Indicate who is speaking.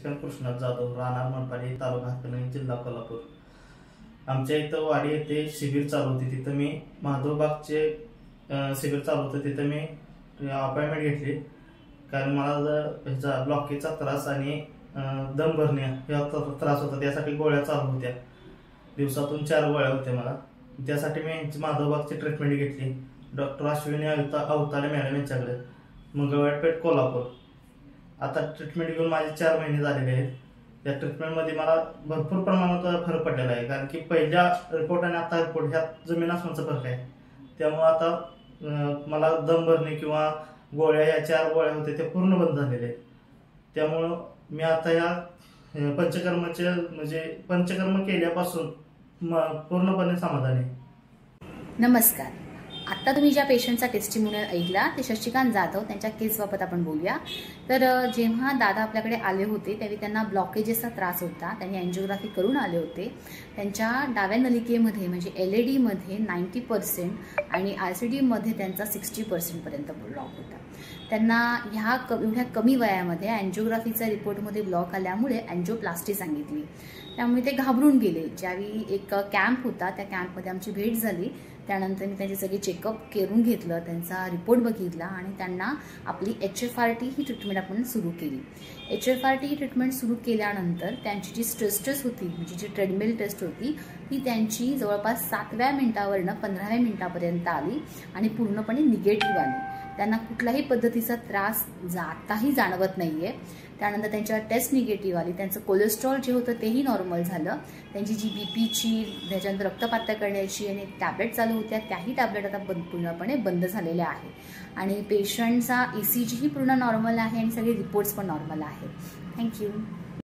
Speaker 1: शशिकांत कृष्णात जाधव, राहणार मनपाडी, तालुका हातकणंगले, जिल्हा कोल्हापूर। आमच्या इथं वाडी येथे शिबिर चालू होते, तिथं मी महादेवबागचे शिबिर चालू होतं, तिथं मी अपॉइंटमेंट घेतली कारण मला ब्लॉकेजचा त्रास आणि दम भरणे हा त्रास होता। त्यासाठी गोळ्या चालू होत्या, दिवसातून 4 गोळ्या होत्या मला। त्यासाठी मी महादेवबागची ट्रीटमेंट घेतली डॉक्टर अश्विनी अवताडे मॅडम यांच्याकडे, मंगळवारपेठ, कोल्हापूर। आता ट्रीटमेंट घेऊन माझे 4 महिने झालेले आहेत। या ट्रीटमेंटमध्ये मला भरपूर प्रमाणात फरक पडलेला आहे, कारण की पहिल्या रिपोर्ट आणि आता रिपोर्ट ह्यात जमीन आसमानचा फरक आहे। त्यामुळे आता मला दम भरणे किंवा गोळ्या, या 4 गोळ्या होत्या त्या पूर्ण बंद झालेल्या आहेत। त्यामुळं मी आता या पंचकर्माचे म्हणजे पंचकर्म केल्यापासून पूर्णपणे समाधानी आहे।
Speaker 2: नमस्कार, आता तुम्ही ज्या पेशंटचा टेस्टिमोनियल ऐकला ते शशिकांत जाधव, त्यांच्या केसबाबत आपण बोलूया। तर जेव्हा दादा आपल्याकडे आले होते त्यावेळी त्यांना ब्लॉकेजेसचा त्रास होता, त्यांनी अँजिओग्राफी करून आले होते। त्यांच्या डाव्या नलिकेमध्ये म्हणजे LED मध्ये 90% आणि RCD मध्ये त्यांचा 60% पर्यंत ब्लॉक होता। त्यांना एवढ्या कमी वयामध्ये अँजिओग्राफीच्या रिपोर्टमध्ये ब्लॉक आल्यामुळे अँजिओप्लास्टी सांगितली, त्यामुळे ते घाबरून गेले। ज्यावेळी एक कॅम्प होता त्या कॅम्पमध्ये आमची भेट झाली, त्यानंतर मी त्यांचे सगळे चेकअप करून घेतलं, त्यांचा रिपोर्ट बघितला आणि त्यांना आपली HFRT ही ट्रीटमेंट आपण सुरू केली। HFRT ही ट्रीटमेंट सुरू केल्यानंतर त्यांची जी स्ट्रेस टेस्ट होती, म्हणजे जी ट्रेडमिल टेस्ट होती, ती त्यांची जवळपास 7व्या मिनिटावरनं 15व्या मिनिटापर्यंत आली आणि पूर्णपणे निगेटिव्ह आली। त्यांना कुठल्याही पद्धतीचा त्रास आताही जाणवत नाहीये। त्यानंतर त्यांच्या टेस्ट निगेटिव्ह आली, त्यांचं कोलेस्ट्रॉल जे होतं तेही नॉर्मल झालं, त्यांची जी BPची, त्याच्यानंतर रक्तपातळ करण्याची आणि टॅबलेट चालू होत्या त्याही टॅबलेट आता पूर्णपणे बंद झालेल्या आहे आणि पेशंटचा ECG ही पूर्ण नॉर्मल आहे आणि सगळे रिपोर्ट्स पण नॉर्मल आहेत। थँक्यू।